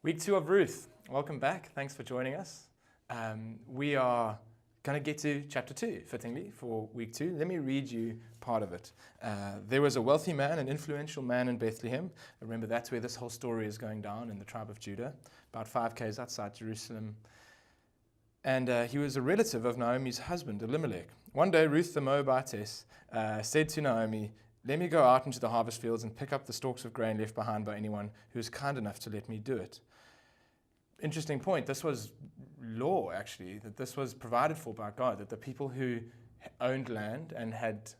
Week 2 of Ruth. Welcome back. Thanks for joining us. We are going to get to chapter 2, fittingly, for week 2. Let me read you part of it. There was a wealthy man, an influential man in Bethlehem. Remember, that's where this whole story is going down, in the tribe of Judah, about 5 k's outside Jerusalem. And he was a relative of Naomi's husband, Elimelech. One day, Ruth the Moabitess said to Naomi, "Let me go out into the harvest fields and pick up the stalks of grain left behind by anyone who is kind enough to let me do it." Interesting point. This was law, actually, that this was provided for by God, that the people who owned land and had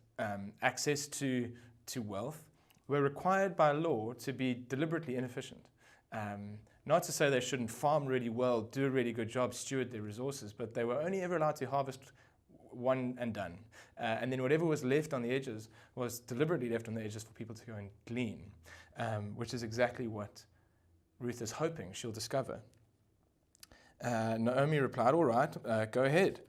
access to wealth were required by law to be deliberately inefficient. Not to say they shouldn't farm really well, do a really good job, steward their resources, but they were only ever allowed to harvest one and done. And then whatever was left on the edges was deliberately left on the edges for people to go and glean, which is exactly what Ruth is hoping she'll discover. Naomi replied, "All right, go ahead."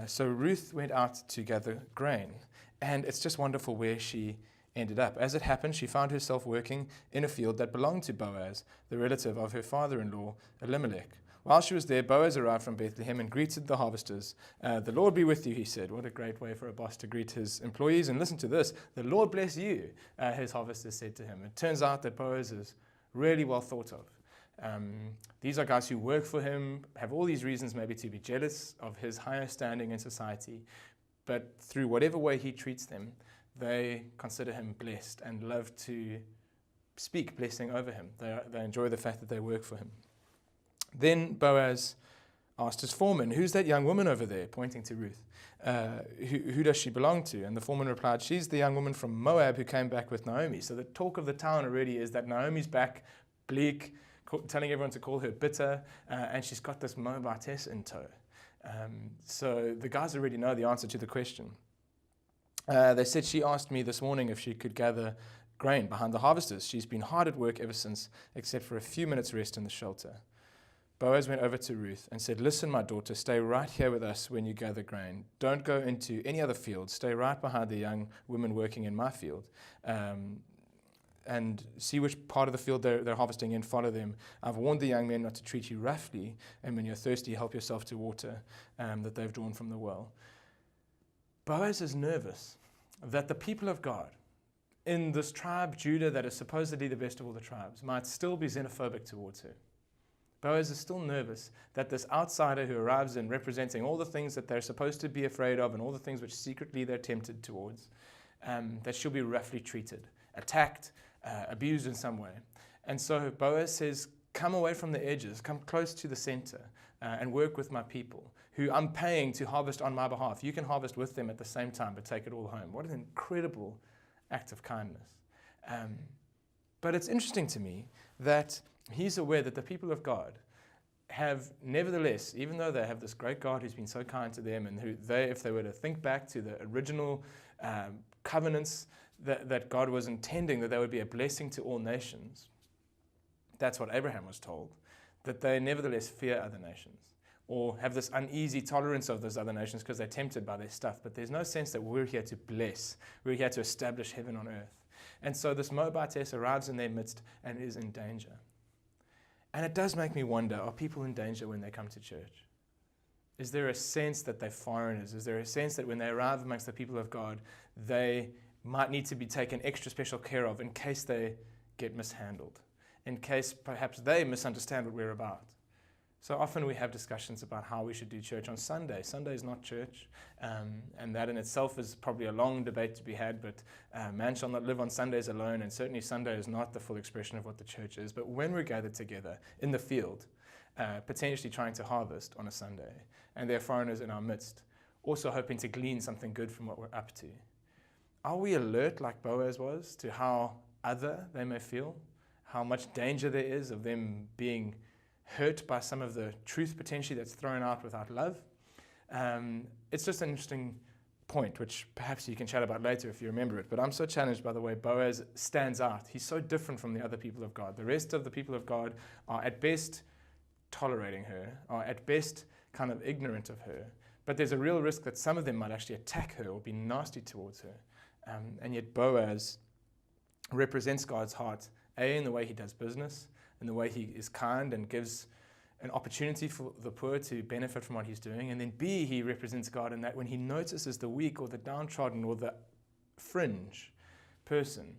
So Ruth went out to gather grain, and it's just wonderful where she ended up. As it happened, she found herself working in a field that belonged to Boaz, the relative of her father-in-law, Elimelech. While she was there, Boaz arrived from Bethlehem and greeted the harvesters. "The Lord be with you," he said. What a great way for a boss to greet his employees. And listen to this, "The Lord bless you," his harvesters said to him. It turns out that Boaz is really well thought of. These are guys who work for him, have all these reasons maybe to be jealous of his higher standing in society, but through whatever way he treats them, they consider him blessed and love to speak blessing over him. They enjoy the fact that they work for him. Then Boaz asked his foreman, "Who's that young woman over there?" pointing to Ruth. Who does she belong to? And the foreman replied, "She's the young woman from Moab who came back with Naomi." So the talk of the town already is that Naomi's back, bleak, telling everyone to call her bitter, and she's got this Moabitess in tow. So the guys already know the answer to the question. They said, "She asked me this morning if she could gather grain behind the harvesters. She's been hard at work ever since, except for a few minutes rest in the shelter." Boaz went over to Ruth and said, "Listen, my daughter, stay right here with us when you gather grain. Don't go into any other field. Stay right behind the young women working in my field. And see which part of the field they're harvesting in, follow them. I've warned the young men not to treat you roughly, and when you're thirsty, help yourself to water that they've drawn from the well." Boaz is nervous that the people of God in this tribe, Judah, that is supposedly the best of all the tribes, might still be xenophobic towards her. Boaz is still nervous that this outsider who arrives in representing all the things that they're supposed to be afraid of and all the things which secretly they're tempted towards, that she'll be roughly treated, attacked, abused in some way. And so Boaz says, "Come away from the edges, come close to the center, and work with my people, who I'm paying to harvest on my behalf. You can harvest with them at the same time, but take it all home." What an incredible act of kindness. But it's interesting to me that he's aware that the people of God have nevertheless, even though they have this great God who's been so kind to them, and who if they were to think back to the original covenants that God was intending, that they would be a blessing to all nations. That's what Abraham was told, that they nevertheless fear other nations, or have this uneasy tolerance of those other nations because they're tempted by their stuff. But there's no sense that we're here to bless. We're here to establish heaven on earth. And so this Moabitess arrives in their midst and is in danger. And it does make me wonder, are people in danger when they come to church? Is there a sense that they're foreigners? Is there a sense that when they arrive amongst the people of God, they might need to be taken extra special care of in case they get mishandled, in case perhaps they misunderstand what we're about? So often we have discussions about how we should do church on Sunday. Sunday is not church, and that in itself is probably a long debate to be had, but man shall not live on Sundays alone, and certainly Sunday is not the full expression of what the church is. But when we're gathered together in the field, potentially trying to harvest on a Sunday, and there are foreigners in our midst, also hoping to glean something good from what we're up to, are we alert like Boaz was to how other they may feel, how much danger there is of them being hurt by some of the truth potentially that's thrown out without love? It's just an interesting point, which perhaps you can chat about later if you remember it. But I'm so challenged by the way Boaz stands out. He's so different from the other people of God. The rest of the people of God are at best tolerating her, are at best kind of ignorant of her. But there's a real risk that some of them might actually attack her or be nasty towards her. And yet Boaz represents God's heart, A, in the way he does business, in the way he is kind and gives an opportunity for the poor to benefit from what he's doing. And then B, he represents God in that when he notices the weak or the downtrodden or the fringe person,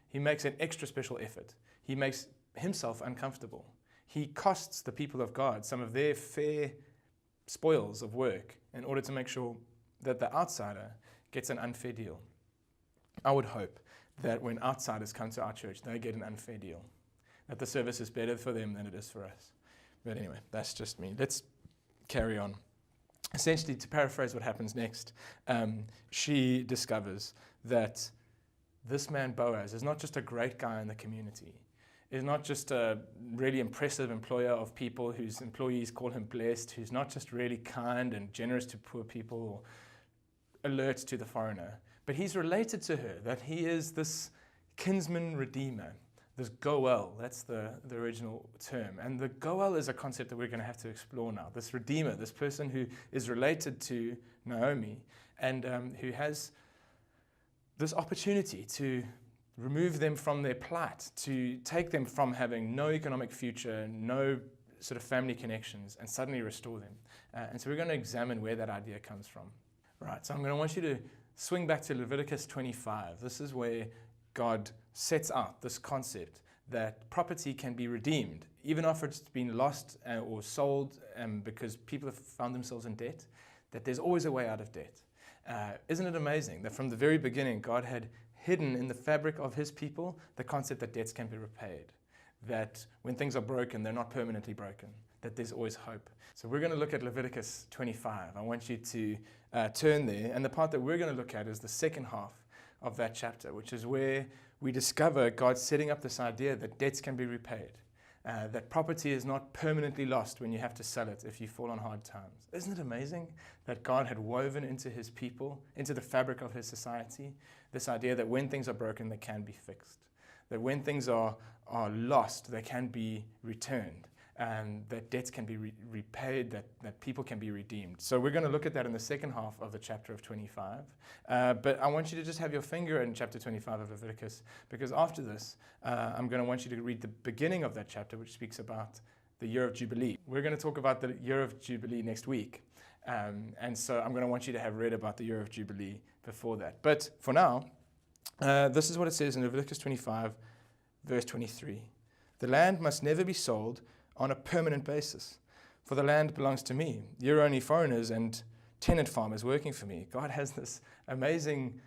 he makes an extra special effort. He makes himself uncomfortable. He costs the people of God some of their fair spoils of work in order to make sure that the outsider gets an unfair deal. I would hope that when outsiders come to our church, they get an unfair deal, that the service is better for them than it is for us. But anyway, that's just me. Let's carry on. Essentially, to paraphrase what happens next, she discovers that this man Boaz is not just a great guy in the community, is not just a really impressive employer of people whose employees call him blessed, who's not just really kind and generous to poor people or alert to the foreigner, but he's related to her, that he is this kinsman redeemer, this goel, that's the original term. And the goel is a concept that we're going to have to explore now. This redeemer, this person who is related to Naomi and who has this opportunity to remove them from their plight, to take them from having no economic future, no sort of family connections, and suddenly restore them. And so we're going to examine where that idea comes from. Right, so I'm going to want you to swing back to Leviticus 25. This is where God sets out this concept that property can be redeemed, even after it's been lost or sold because people have found themselves in debt, that there's always a way out of debt. Isn't it amazing that from the very beginning, God had hidden in the fabric of his people the concept that debts can be repaid, that when things are broken, they're not permanently broken, that there's always hope. So we're going to look at Leviticus 25. I want you to turn there, and the part that we're going to look at is the second half of that chapter, which is where we discover God setting up this idea that debts can be repaid, that property is not permanently lost when you have to sell it if you fall on hard times. Isn't it amazing that God had woven into his people, into the fabric of his society, this idea that when things are broken, they can be fixed, that when things are lost, they can be returned, and that debts can be repaid, that people can be redeemed. So we're going to look at that in the second half of the chapter of 25. But I want you to just have your finger in chapter 25 of Leviticus, because after this, I'm going to want you to read the beginning of that chapter, which speaks about the year of Jubilee. We're going to talk about the year of Jubilee next week. And so I'm going to want you to have read about the year of Jubilee before that. But for now, this is what it says in Leviticus 25, verse 23. The land must never be sold on a permanent basis, for the land belongs to me. You're only foreigners and tenant farmers working for me. God has this amazing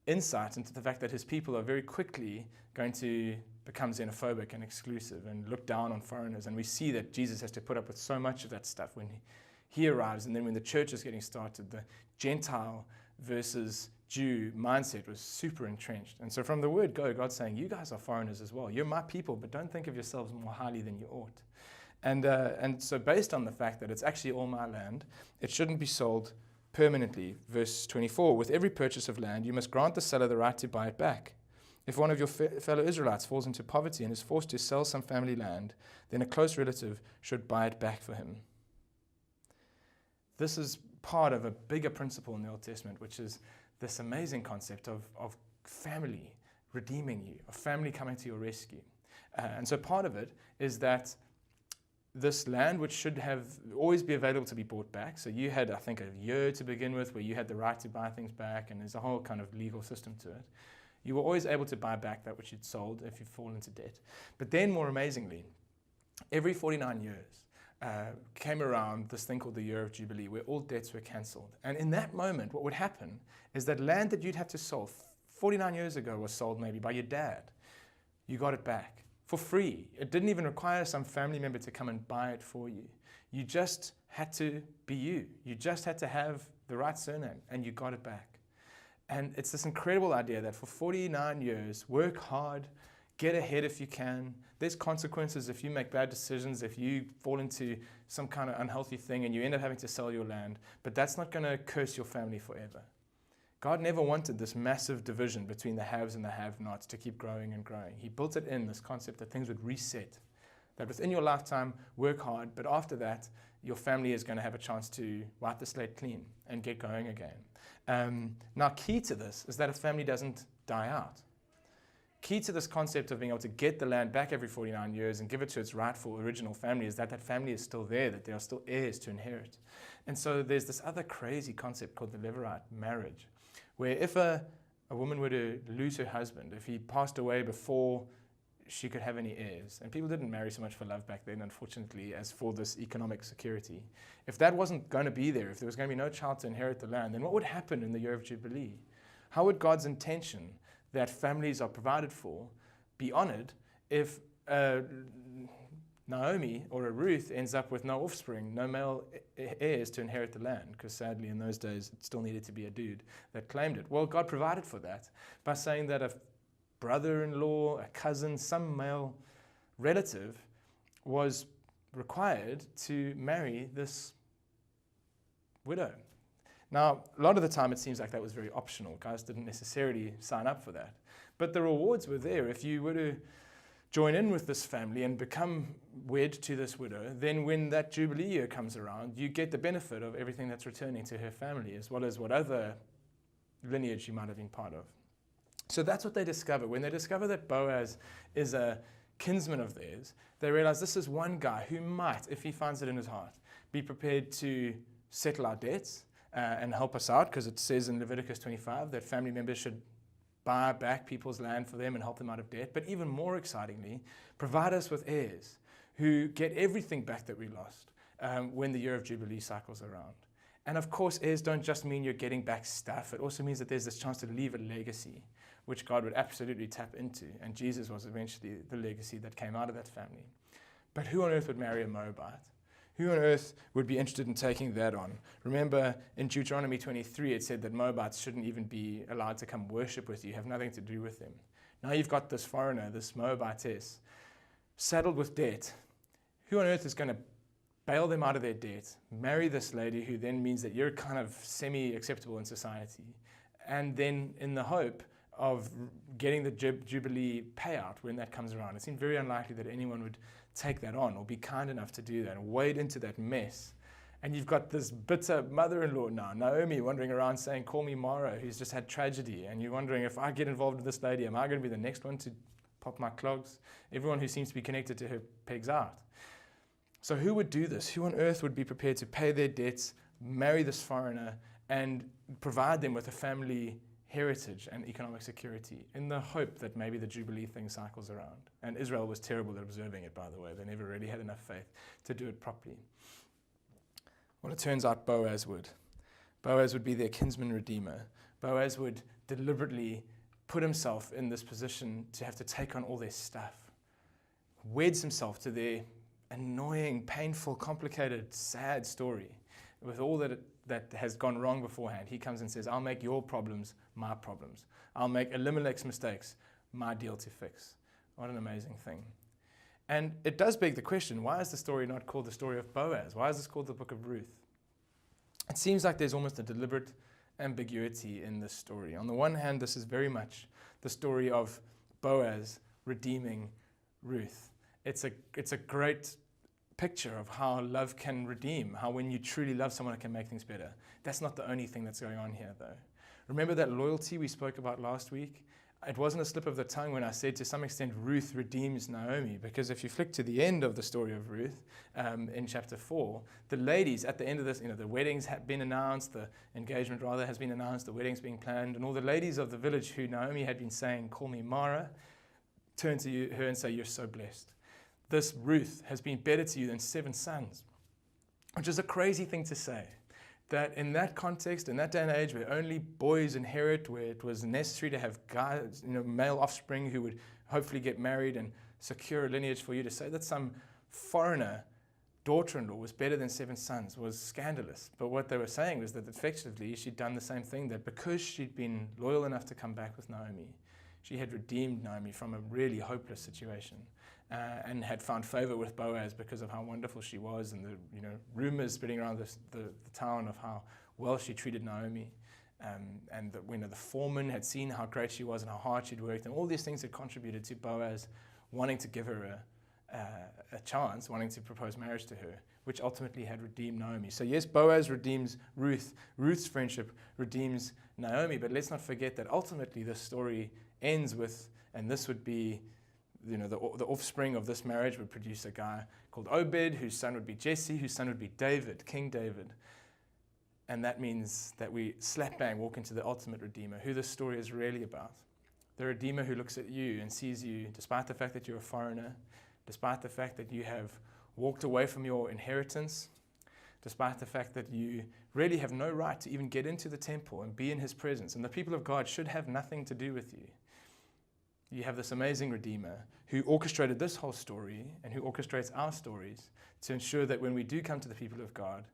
insight into the fact that his people are very quickly going to become xenophobic and exclusive and look down on foreigners. And we see that Jesus has to put up with so much of that stuff when he arrives. And then when the church is getting started, the Gentile versus Jew mindset was super entrenched. And so from the word go, God's saying, you guys are foreigners as well. You're my people, but don't think of yourselves more highly than you ought. And so based on the fact that it's actually all my land, it shouldn't be sold permanently. Verse 24, with every purchase of land, you must grant the seller the right to buy it back. If one of your fellow Israelites falls into poverty and is forced to sell some family land, then a close relative should buy it back for him. This is part of a bigger principle in the Old Testament, which is this amazing concept of family redeeming you, of family coming to your rescue. And so part of it is that this land, which should have always be available to be bought back. So you had, I think, a year to begin with where you had the right to buy things back, and there's a whole kind of legal system to it. You were always able to buy back that which you'd sold if you fall into debt. But then, more amazingly, every 49 years came around this thing called the year of Jubilee, where all debts were cancelled. And in that moment, what would happen is that land that you'd have to sell 49 years ago was sold maybe by your dad. You got it back for free. It didn't even require some family member to come and buy it for you. You just had to be you. You just had to have the right surname, and you got it back. And it's this incredible idea that for 49 years, work hard, get ahead if you can. There's consequences if you make bad decisions, if you fall into some kind of unhealthy thing and you end up having to sell your land, but that's not going to curse your family forever. God never wanted this massive division between the haves and the have-nots to keep growing and growing. He built it in, this concept that things would reset, that within your lifetime, work hard, but after that, your family is going to have a chance to wipe the slate clean and get going again. Now, key to this is that a family doesn't die out. key to this concept of being able to get the land back every 49 years and give it to its rightful original family is that that family is still there, that there are still heirs to inherit. And so there's this other crazy concept called the Levirate marriage, where if a woman were to lose her husband, if he passed away before she could have any heirs, and people didn't marry so much for love back then, unfortunately, as for this economic security. If that wasn't going to be there, if there was going to be no child to inherit the land, then what would happen in the year of Jubilee? How would God's intention that families are provided for be honored if Naomi or a Ruth ends up with no offspring, no male heirs to inherit the land? Because sadly in those days it still needed to be a dude that claimed it. Well, God provided for that by saying that a brother-in-law, a cousin, some male relative was required to marry this widow. Now, a lot of the time it seems like that was very optional. Guys didn't necessarily sign up for that. But the rewards were there. If you were to join in with this family and become wed to this widow, then when that Jubilee year comes around, you get the benefit of everything that's returning to her family, as well as what other lineage you might have been part of. So that's what they discover. When they discover that Boaz is a kinsman of theirs, they realize this is one guy who might, if he finds it in his heart, be prepared to settle our debts and help us out, because it says in Leviticus 25 that family members should buy back people's land for them and help them out of debt. But even more excitingly, provide us with heirs who get everything back that we lost when the year of Jubilee cycles around. And of course, heirs don't just mean you're getting back stuff. It also means that there's this chance to leave a legacy, which God would absolutely tap into. And Jesus was eventually the legacy that came out of that family. But who on earth would marry a Moabite? Who on earth would be interested in taking that on? Remember, in Deuteronomy 23, it said that Moabites shouldn't even be allowed to come worship with you, have nothing to do with them. Now you've got this foreigner, this Moabitess, saddled with debt. Who on earth is going to bail them out of their debt, marry this lady who then means that you're kind of semi-acceptable in society, and then in the hope of getting the Jubilee payout when that comes around? It seemed very unlikely that anyone would take that on or be kind enough to do that and wade into that mess. And you've got this bitter mother-in-law now, Naomi, wandering around saying, call me Mara, who's just had tragedy. And you're wondering, if I get involved with this lady, am I going to be the next one to pop my clogs? Everyone who seems to be connected to her pegs out. So who would do this? Who on earth would be prepared to pay their debts, marry this foreigner, and provide them with a family heritage and economic security in the hope that maybe the Jubilee thing cycles around? And Israel was terrible at observing it, by the way. They never really had enough faith to do it properly. Well, it turns out Boaz would. Boaz would be their kinsman redeemer. Boaz would deliberately put himself in this position to have to take on all their stuff. Weds himself to their annoying, painful, complicated, sad story with all that has gone wrong beforehand. He comes and says, I'll make your problems my problems. I'll make Elimelech's mistakes my deal to fix. What an amazing thing. And it does beg the question, why is the story not called the story of Boaz? Why is this called the book of Ruth? It seems like there's almost a deliberate ambiguity in this story. On the one hand, this is very much the story of Boaz redeeming Ruth. It's a great picture of how love can redeem, how when you truly love someone, it can make things better. That's not the only thing that's going on here, though. Remember that loyalty we spoke about last week? It wasn't a slip of the tongue when I said to some extent Ruth redeems Naomi, because if you flick to the end of the story of Ruth in chapter 4, the ladies at the end of this, the weddings have been announced, the engagement rather has been announced, the wedding's being planned, and all the ladies of the village who Naomi had been saying, call me Mara, turn to her and say, you're so blessed. This Ruth has been better to you than 7 sons, which is a crazy thing to say. That in that context, in that day and age where only boys inherit, where it was necessary to have guys, male offspring who would hopefully get married and secure a lineage for you, to say that some foreigner daughter-in-law was better than 7 sons was scandalous. But what they were saying was that effectively she'd done the same thing, that because she'd been loyal enough to come back with Naomi, she had redeemed Naomi from a really hopeless situation. And had found favor with Boaz because of how wonderful she was, and the rumors spreading around the town of how well she treated Naomi, and that the foreman had seen how great she was and how hard she'd worked, and all these things had contributed to Boaz wanting to give her a chance, wanting to propose marriage to her, which ultimately had redeemed Naomi. So yes, Boaz redeems Ruth. Ruth's friendship redeems Naomi, but let's not forget that ultimately this story ends with, and this would be, the offspring of this marriage would produce a guy called Obed, whose son would be Jesse, whose son would be David, King David. And that means that we slap bang walk into the ultimate Redeemer, who this story is really about. The Redeemer who looks at you and sees you, despite the fact that you're a foreigner, despite the fact that you have walked away from your inheritance, despite the fact that you really have no right to even get into the temple and be in his presence. And the people of God should have nothing to do with you. You have this amazing Redeemer who orchestrated this whole story and who orchestrates our stories to ensure that when we do come to the people of God,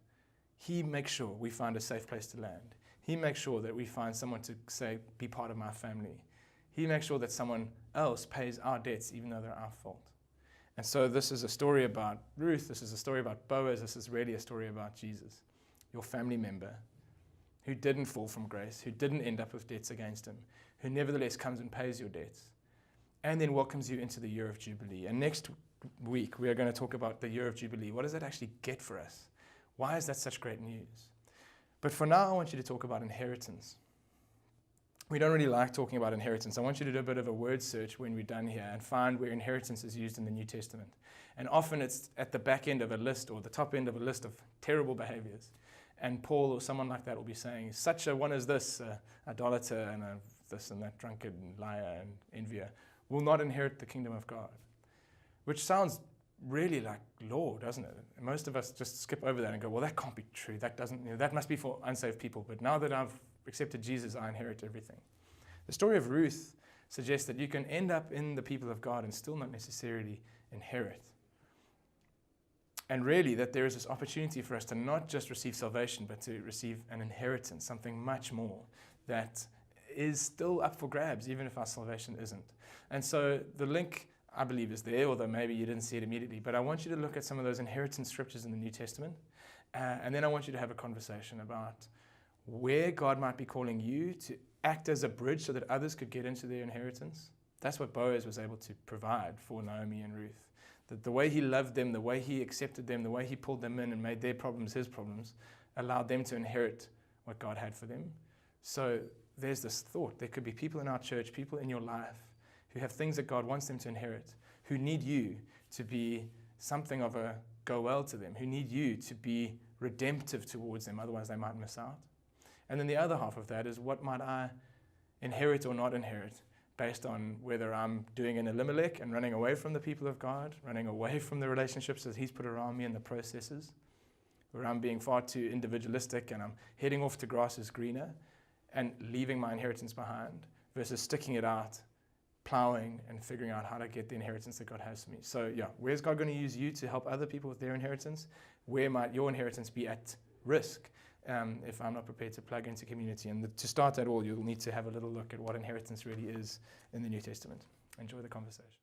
he makes sure we find a safe place to land. He makes sure that we find someone to say, be part of my family. He makes sure that someone else pays our debts even though they're our fault. And so this is a story about Ruth, this is a story about Boaz, this is really a story about Jesus, your family member, who didn't fall from grace, who didn't end up with debts against him, who nevertheless comes and pays your debts, and then welcomes you into the year of Jubilee. And next week, we are going to talk about the year of Jubilee. What does that actually get for us? Why is that such great news? But for now, I want you to talk about inheritance. We don't really like talking about inheritance. I want you to do a bit of a word search when we're done here and find where inheritance is used in the New Testament. And often it's at the back end of a list or the top end of a list of terrible behaviors. And Paul or someone like that will be saying, such a one as this, idolater and this and that, drunkard and liar and envier, will not inherit the kingdom of God. Which sounds really like law, doesn't it? And most of us just skip over that and go, well, that can't be true. That doesn't, that must be for unsaved people. But now that I've accepted Jesus, I inherit everything. The story of Ruth suggests that you can end up in the people of God and still not necessarily inherit. And really that there is this opportunity for us to not just receive salvation, but to receive an inheritance, something much more that is still up for grabs, even if our salvation isn't. And so the link, I believe, is there, although maybe you didn't see it immediately. But I want you to look at some of those inheritance scriptures in the New Testament. And then I want you to have a conversation about where God might be calling you to act as a bridge so that others could get into their inheritance. That's what Boaz was able to provide for Naomi and Ruth. That the way he loved them, the way he accepted them, the way he pulled them in and made their problems his problems, allowed them to inherit what God had for them. So there's this thought. There could be people in our church, people in your life who have things that God wants them to inherit, who need you to be something of a go well to them, who need you to be redemptive towards them, otherwise they might miss out. And then the other half of that is, what might I inherit or not inherit based on whether I'm doing an Elimelech and running away from the people of God, running away from the relationships that he's put around me and the processes, where I'm being far too individualistic and I'm heading off to grass is greener and leaving my inheritance behind, versus sticking it out, plowing and figuring out how to get the inheritance that God has for me. So yeah, where's God going to use you to help other people with their inheritance? Where might your inheritance be at risk if I'm not prepared to plug into community? And to start that all, you'll need to have a little look at what inheritance really is in the New Testament. Enjoy the conversation.